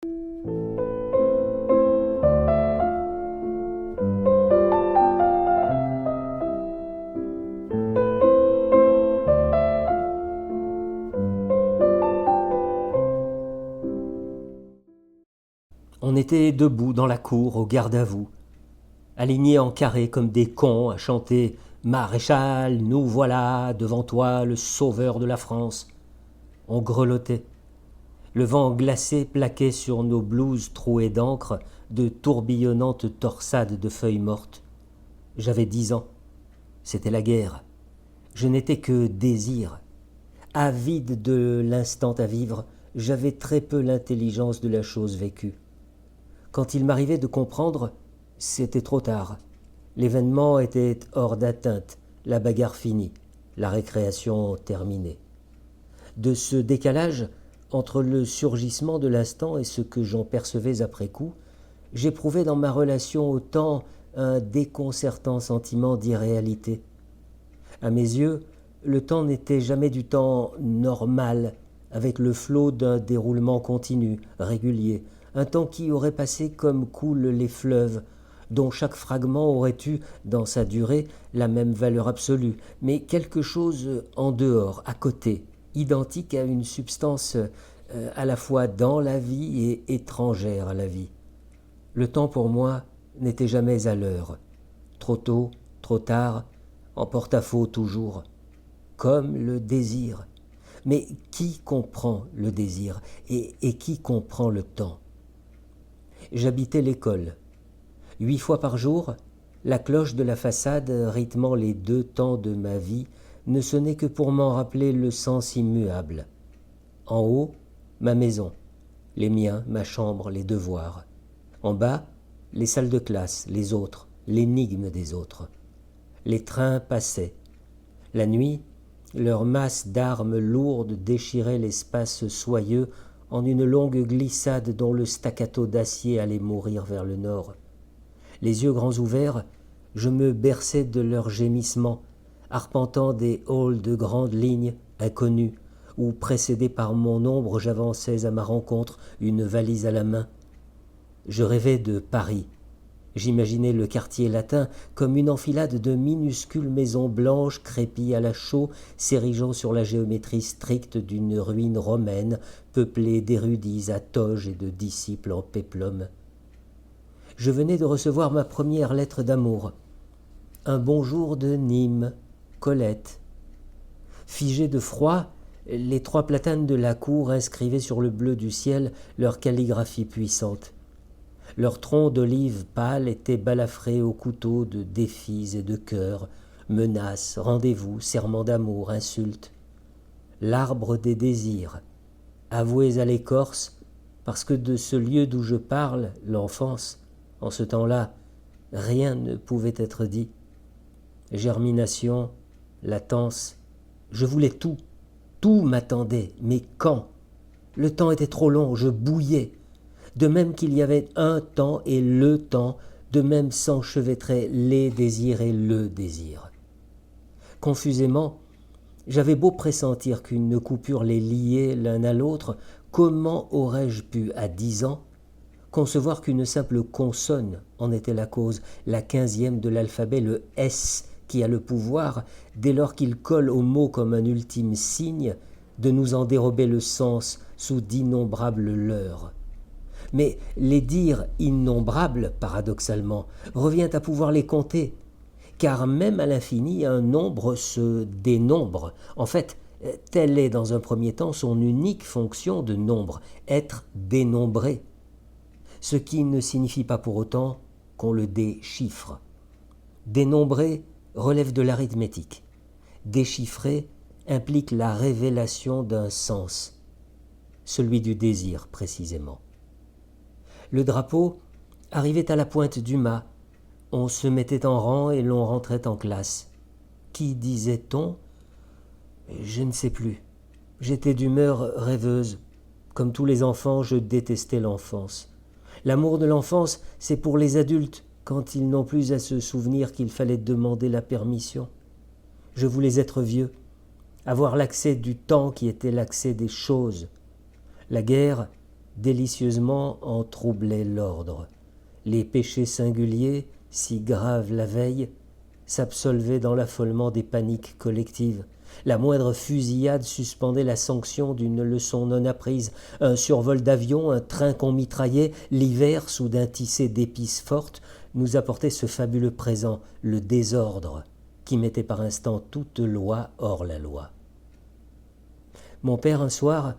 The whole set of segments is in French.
On était debout dans la cour au garde-à-vous, alignés en carré comme des cons à chanter « Maréchal, nous voilà, devant toi le sauveur de la France ». On grelottait. Le vent glacé plaquait sur nos blouses trouées d'encre de tourbillonnantes torsades de feuilles mortes. J'avais 10 ans. C'était la guerre. Je n'étais que désir. Avide de l'instant à vivre, j'avais très peu l'intelligence de la chose vécue. Quand il m'arrivait de comprendre, c'était trop tard. L'événement était hors d'atteinte, la bagarre finie, la récréation terminée. De ce décalage, entre le surgissement de l'instant et ce que j'en percevais après coup, j'éprouvais dans ma relation au temps un déconcertant sentiment d'irréalité. À mes yeux, le temps n'était jamais du temps normal, avec le flot d'un déroulement continu, régulier, un temps qui aurait passé comme coulent les fleuves, dont chaque fragment aurait eu, dans sa durée, la même valeur absolue, mais quelque chose en dehors, à côté, identique à une substance à la fois dans la vie et étrangère à la vie. Le temps pour moi n'était jamais à l'heure, trop tôt, trop tard, en porte-à-faux toujours, comme le désir. Mais qui comprend le désir et qui comprend le temps? J'habitais l'école. 8 fois par jour, la cloche de la façade rythmant les 2 temps de ma vie ne sonnait que pour m'en rappeler le sens immuable. En haut, ma maison, les miens, ma chambre, les devoirs. En bas, les salles de classe, les autres, l'énigme des autres. Les trains passaient. La nuit, leur masse d'armes lourdes déchirait l'espace soyeux en une longue glissade dont le staccato d'acier allait mourir vers le nord. Les yeux grands ouverts, je me berçais de leurs gémissements, arpentant des halls de grandes lignes inconnues, où, précédé par mon ombre, j'avançais à ma rencontre, une valise à la main. Je rêvais de Paris. J'imaginais le quartier latin comme une enfilade de minuscules maisons blanches crépies à la chaux, s'érigeant sur la géométrie stricte d'une ruine romaine, peuplée d'érudits à toge et de disciples en péplum. Je venais de recevoir ma première lettre d'amour. Un bonjour de Nîmes, Colette. Figés de froid, les 3 platanes de la cour inscrivaient sur le bleu du ciel leur calligraphie puissante. Leurs troncs d'olive pâle étaient balafrés au couteau de défis et de cœurs, menaces, rendez-vous, serments d'amour, insultes. L'arbre des désirs, avoués à l'écorce, parce que de ce lieu d'où je parle, l'enfance, en ce temps-là, rien ne pouvait être dit. Germination, latence, je voulais tout, tout m'attendait, mais quand? Le temps était trop long, je bouillais. De même qu'il y avait un temps et le temps, de même s'enchevêtraient les désirs et le désir. Confusément, j'avais beau pressentir qu'une coupure les liait l'un à l'autre, comment aurais-je pu, à 10 ans, concevoir qu'une simple consonne en était la cause, la 15e de l'alphabet, le S, qui a le pouvoir, dès lors qu'il colle au mot comme un ultime signe, de nous en dérober le sens sous d'innombrables leurres. Mais les dire innombrables, paradoxalement, revient à pouvoir les compter, car même à l'infini, un nombre se dénombre. En fait, telle est dans un premier temps son unique fonction de nombre, être dénombré, ce qui ne signifie pas pour autant qu'on le déchiffre. Dénombrer relève de l'arithmétique. Déchiffrer implique la révélation d'un sens, celui du désir précisément. Le drapeau arrivait à la pointe du mât. On se mettait en rang et l'on rentrait en classe. Qui disait-on? Je ne sais plus. J'étais d'humeur rêveuse. Comme tous les enfants, je détestais l'enfance. L'amour de l'enfance, c'est pour les adultes, quand ils n'ont plus à se souvenir qu'il fallait demander la permission. Je voulais être vieux, avoir l'accès du temps qui était l'accès des choses. La guerre délicieusement en troublaient l'ordre. Les péchés singuliers, si graves la veille, s'absolvaient dans l'affolement des paniques collectives. La moindre fusillade suspendait la sanction d'une leçon non apprise. Un survol d'avion, un train qu'on mitraillait, l'hiver, soudain tissé d'épices fortes, nous apportait ce fabuleux présent, le désordre, qui mettait par instant toute loi hors la loi. Mon père, un soir,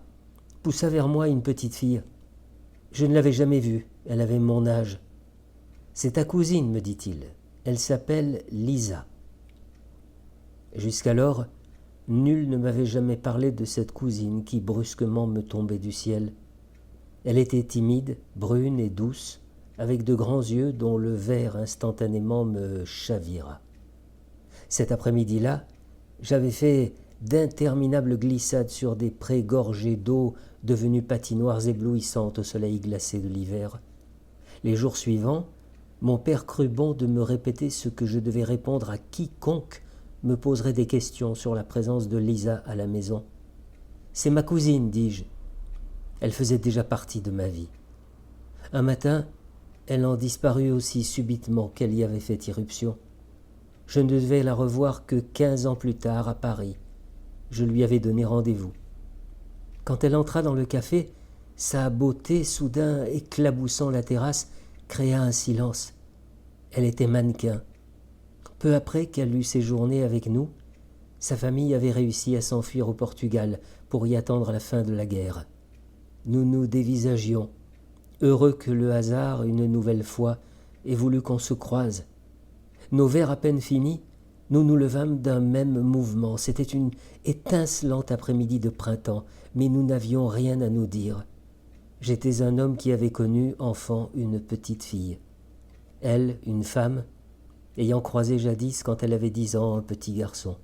poussa vers moi une petite fille. Je ne l'avais jamais vue, elle avait mon âge. « C'est ta cousine, me dit-il. Elle s'appelle Lisa. » Jusqu'alors, nul ne m'avait jamais parlé de cette cousine qui brusquement me tombait du ciel. Elle était timide, brune et douce, avec de grands yeux dont le vert instantanément me chavira. Cet après-midi-là, j'avais fait d'interminables glissades sur des prés gorgés d'eau devenus patinoires éblouissantes au soleil glacé de l'hiver. Les jours suivants, mon père crut bon de me répéter ce que je devais répondre à quiconque me poserait des questions sur la présence de Lisa à la maison. « C'est ma cousine, dis-je. Elle faisait déjà partie de ma vie. » Un matin, elle en disparut aussi subitement qu'elle y avait fait irruption. Je ne devais la revoir que 15 ans plus tard à Paris. Je lui avais donné rendez-vous. Quand elle entra dans le café, sa beauté, soudain éclaboussant la terrasse, créa un silence. Elle était mannequin. Peu après qu'elle eut séjourné avec nous, sa famille avait réussi à s'enfuir au Portugal pour y attendre la fin de la guerre. Nous nous dévisagions, heureux que le hasard, une nouvelle fois, ait voulu qu'on se croise. Nos vers à peine finis, nous nous levâmes d'un même mouvement. C'était une étincelante après-midi de printemps, mais nous n'avions rien à nous dire. J'étais un homme qui avait connu, enfant, une petite fille. Elle, une femme, ayant croisé jadis, quand elle avait 10 ans, un petit garçon.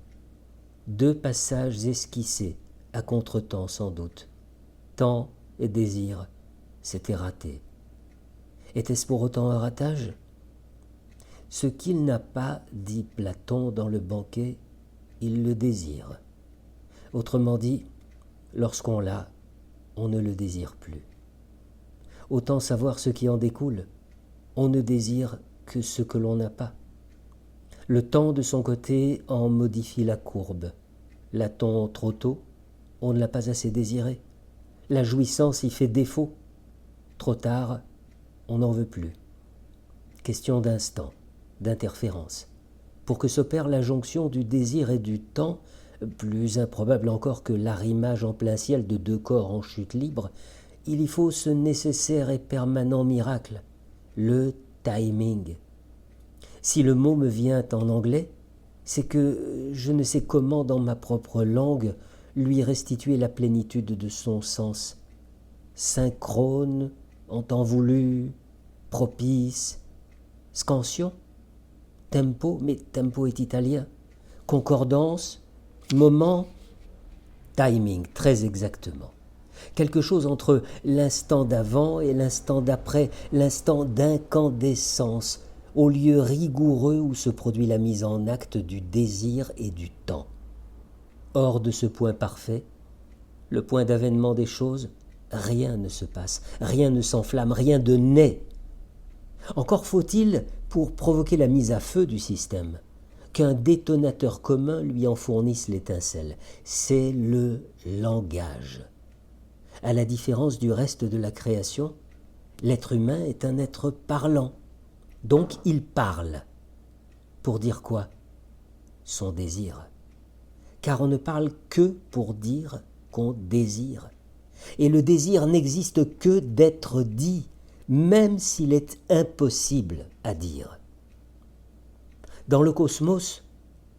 2 passages esquissés, à contretemps sans doute. Temps et désir, c'était raté. Était-ce pour autant un ratage ? Ce qu'il n'a pas, dit Platon dans le banquet, il le désire. Autrement dit, lorsqu'on l'a, on ne le désire plus. Autant savoir ce qui en découle, on ne désire que ce que l'on n'a pas. Le temps, de son côté, en modifie la courbe. L'a-t-on trop tôt ? On ne l'a pas assez désiré. La jouissance y fait défaut. Trop tard, on n'en veut plus. Question d'instant, d'interférence. Pour que s'opère la jonction du désir et du temps, plus improbable encore que l'arrimage en plein ciel de 2 corps en chute libre, il y faut ce nécessaire et permanent miracle, le timing. Si le mot me vient en anglais, c'est que je ne sais comment dans ma propre langue lui restituer la plénitude de son sens. Synchrone, en temps voulu, propice, scansion, tempo, mais tempo est italien, concordance, moment, timing, très exactement. Quelque chose entre l'instant d'avant et l'instant d'après, l'instant d'incandescence, au lieu rigoureux où se produit la mise en acte du désir et du temps. Hors de ce point parfait, le point d'avènement des choses, rien ne se passe, rien ne s'enflamme, rien de naît. Encore faut-il, pour provoquer la mise à feu du système, qu'un détonateur commun lui en fournisse l'étincelle. C'est le langage. À la différence du reste de la création, l'être humain est un être parlant. Donc il parle. Pour dire quoi ? Son désir. Car on ne parle que pour dire qu'on désire. Et le désir n'existe que d'être dit, même s'il est impossible à dire. Dans le cosmos,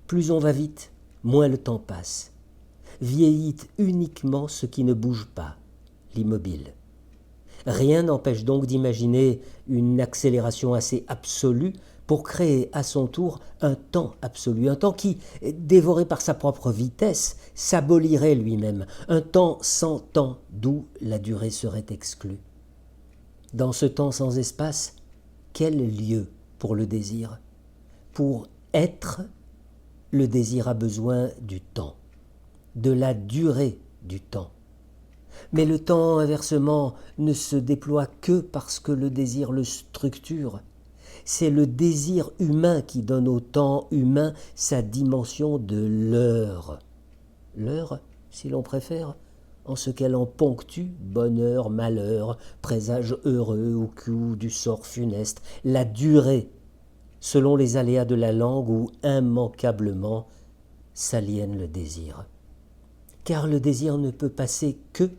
plus on va vite, moins le temps passe. Vieillit uniquement ce qui ne bouge pas, l'immobile. Rien n'empêche donc d'imaginer une accélération assez absolue pour créer à son tour un temps absolu, un temps qui, dévoré par sa propre vitesse, s'abolirait lui-même, un temps sans temps d'où la durée serait exclue. Dans ce temps sans espace, quel lieu pour le désir ? Pour être, le désir a besoin du temps, de la durée du temps. Mais le temps, inversement, ne se déploie que parce que le désir le structure. C'est le désir humain qui donne au temps humain sa dimension de l'heure. L'heure, si l'on préfère, en ce qu'elle en ponctue bonheur, malheur, présage heureux ou coup du sort funeste, la durée, selon les aléas de la langue où immanquablement s'aliène le désir. Car le désir ne peut passer que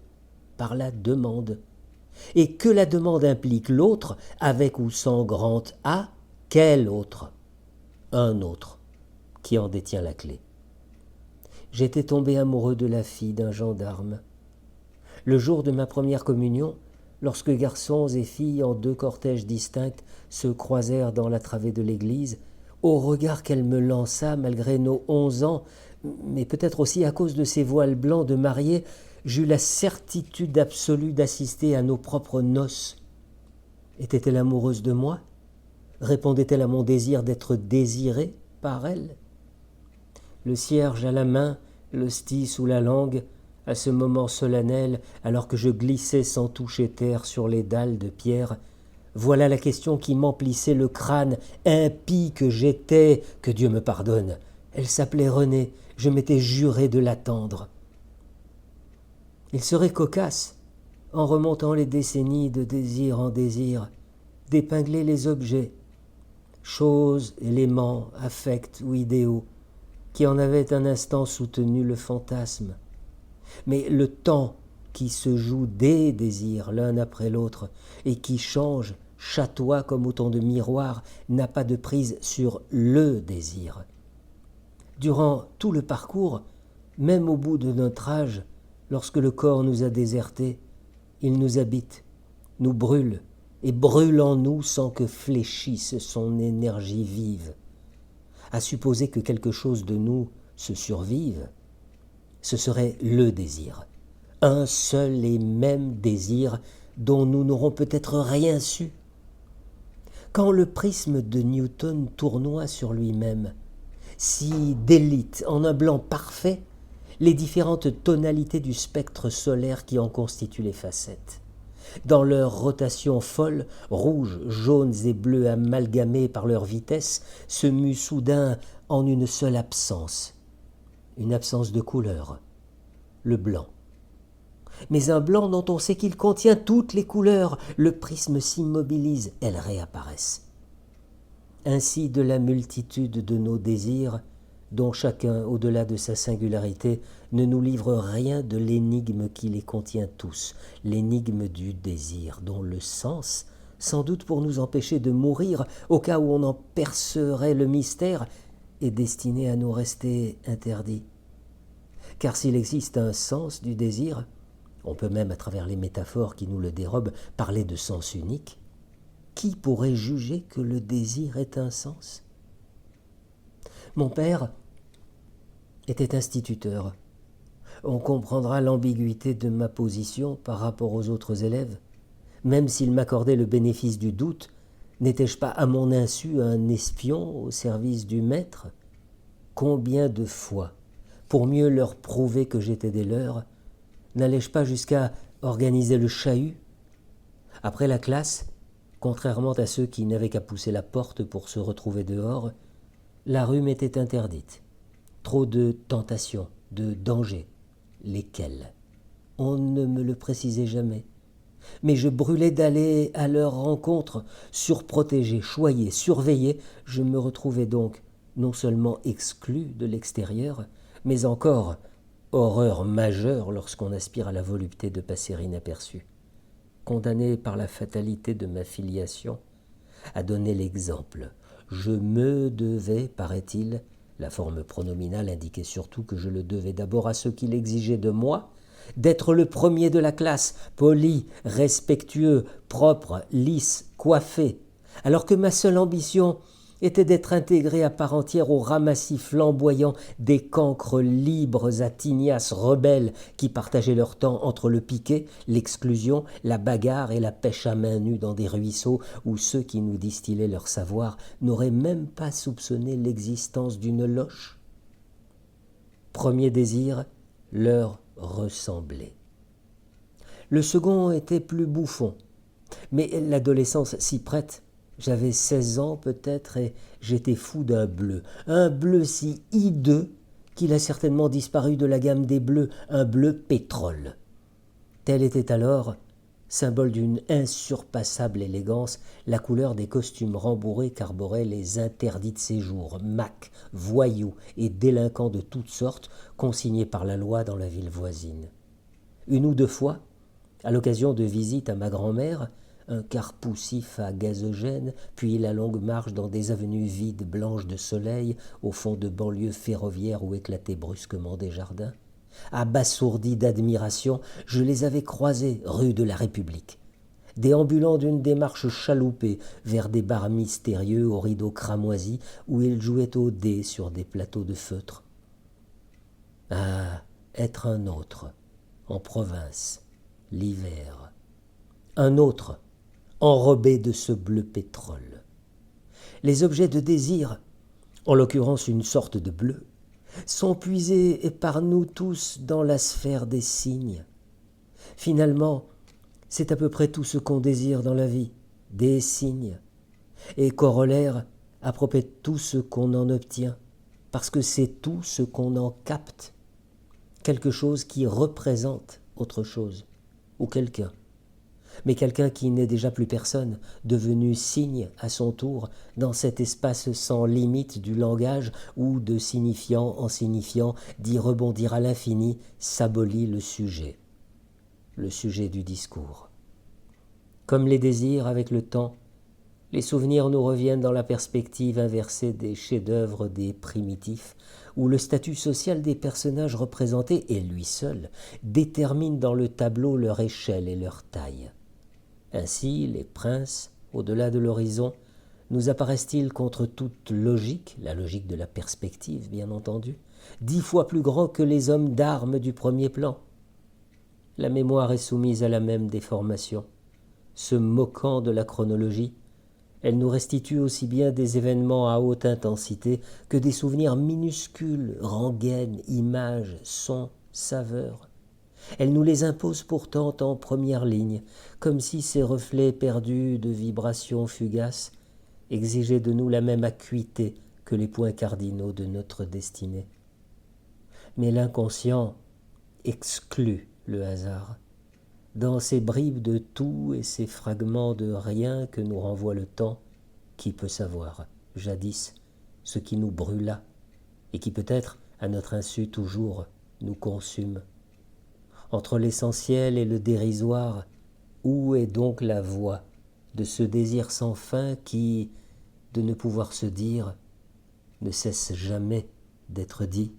par la demande, et que la demande implique l'autre, avec ou sans grand A, quel autre? Un autre, qui en détient la clé. J'étais tombé amoureux de la fille d'un gendarme. Le jour de ma première communion, lorsque garçons et filles en deux cortèges distincts se croisèrent dans la travée de l'église, au regard qu'elle me lança malgré nos 11 ans, mais peut-être aussi à cause de ses voiles blancs de mariée, j'eus la certitude absolue d'assister à nos propres noces. Était-elle amoureuse de moi? Répondait-elle à mon désir d'être désiré par elle? Le cierge à la main, l'hostie sous la langue, à ce moment solennel, alors que je glissais sans toucher terre sur les dalles de pierre, voilà la question qui m'emplissait le crâne, impie que j'étais, que Dieu me pardonne. Elle s'appelait Renée, je m'étais juré de l'attendre. Il serait cocasse, en remontant les décennies de désir en désir, d'épingler les objets, choses, éléments, affects ou idéaux, qui en avaient un instant soutenu le fantasme. Mais le temps qui se joue des désirs l'un après l'autre et qui change, chatoie comme autant de miroirs, n'a pas de prise sur le désir. Durant tout le parcours, même au bout de notre âge, lorsque le corps nous a désertés, il nous habite, nous brûle et brûle en nous sans que fléchisse son énergie vive. À supposer que quelque chose de nous se survive, ce serait le désir, un seul et même désir dont nous n'aurons peut-être rien su. Quand le prisme de Newton tournoie sur lui-même, si délite en un blanc parfait les différentes tonalités du spectre solaire qui en constituent les facettes. Dans leur rotation folle, rouges, jaunes et bleus amalgamés par leur vitesse, se muent soudain en une seule absence, une absence de couleur, le blanc. Mais un blanc dont on sait qu'il contient toutes les couleurs, le prisme s'immobilise, elles réapparaissent. Ainsi de la multitude de nos désirs, dont chacun, au-delà de sa singularité, ne nous livre rien de l'énigme qui les contient tous, l'énigme du désir, dont le sens, sans doute pour nous empêcher de mourir, au cas où on en percerait le mystère, est destiné à nous rester interdit. Car s'il existe un sens du désir, on peut même, à travers les métaphores qui nous le dérobent, parler de sens unique. Qui pourrait juger que le désir est un sens? Mon père était instituteur. On comprendra l'ambiguïté de ma position par rapport aux autres élèves. Même s'il m'accordait le bénéfice du doute, n'étais-je pas à mon insu un espion au service du maître? Combien de fois, pour mieux leur prouver que j'étais des leurs, n'allais-je pas jusqu'à organiser le chahut? Après la classe, contrairement à ceux qui n'avaient qu'à pousser la porte pour se retrouver dehors, la rue m'était interdite. Trop de tentations, de dangers. Lesquels? On ne me le précisait jamais. Mais je brûlais d'aller à leur rencontre, surprotégé, choyé, surveillé. Je me retrouvais donc non seulement exclu de l'extérieur, mais encore, horreur majeure lorsqu'on aspire à la volupté de passer inaperçu, condamné par la fatalité de ma filiation à donner l'exemple. Je me devais, paraît-il, la forme pronominale indiquait surtout que je le devais d'abord à ceux qui l'exigeaient de moi, d'être le premier de la classe, poli, respectueux, propre, lisse, coiffé, alors que ma seule ambition était d'être intégré à part entière au ramassis flamboyant des cancres libres à tignasse rebelles qui partageaient leur temps entre le piquet, l'exclusion, la bagarre et la pêche à main nue dans des ruisseaux où ceux qui nous distillaient leur savoir n'auraient même pas soupçonné l'existence d'une loche. Premier désir, leur ressembler. Le second était plus bouffon. Mais l'adolescence s'y prête. J'avais 16 ans peut-être et j'étais fou d'un bleu. Un bleu si hideux qu'il a certainement disparu de la gamme des bleus, un bleu pétrole. Tel était alors, symbole d'une insurpassable élégance, la couleur des costumes rembourrés qu'arboraient les interdits de séjour, macs, voyous et délinquants de toutes sortes, consignés par la loi dans la ville voisine. Une ou deux fois, à l'occasion de visites à ma grand-mère, un quart poussif à gazogène, puis la longue marche dans des avenues vides blanches de soleil, au fond de banlieues ferroviaires où éclataient brusquement des jardins. Abasourdi d'admiration, je les avais croisés rue de la République, déambulant d'une démarche chaloupée vers des bars mystérieux aux rideaux cramoisis où ils jouaient aux dés sur des plateaux de feutre. Ah, être un autre, en province, l'hiver. Un autre, enrobé de ce bleu pétrole. Les objets de désir, en l'occurrence une sorte de bleu, sont puisés par nous tous dans la sphère des signes. Finalement, c'est à peu près tout ce qu'on désire dans la vie, des signes. Et corollaire, à propos de tout ce qu'on en obtient, parce que c'est tout ce qu'on en capte. Quelque chose qui représente autre chose, ou quelqu'un. Mais quelqu'un qui n'est déjà plus personne, devenu signe à son tour, dans cet espace sans limite du langage où, de signifiant en signifiant, d'y rebondir à l'infini, s'abolit le sujet du discours. Comme les désirs avec le temps, les souvenirs nous reviennent dans la perspective inversée des chefs-d'œuvre des primitifs, où le statut social des personnages représentés, et lui seul, détermine dans le tableau leur échelle et leur taille. Ainsi, les princes, au-delà de l'horizon, nous apparaissent-ils contre toute logique, la logique de la perspective, bien entendu, 10 fois plus grands que les hommes d'armes du premier plan. La mémoire est soumise à la même déformation. Se moquant de la chronologie, elle nous restitue aussi bien des événements à haute intensité que des souvenirs minuscules, rengaines, images, sons, saveurs. Elle nous les impose pourtant en première ligne, comme si ces reflets perdus de vibrations fugaces exigeaient de nous la même acuité que les points cardinaux de notre destinée. Mais l'inconscient exclut le hasard. Dans ces bribes de tout et ces fragments de rien que nous renvoie le temps, qui peut savoir, jadis, ce qui nous brûla, et qui peut-être, à notre insu toujours, nous consume. Entre l'essentiel et le dérisoire, où est donc la voie de ce désir sans fin qui, de ne pouvoir se dire, ne cesse jamais d'être dit ?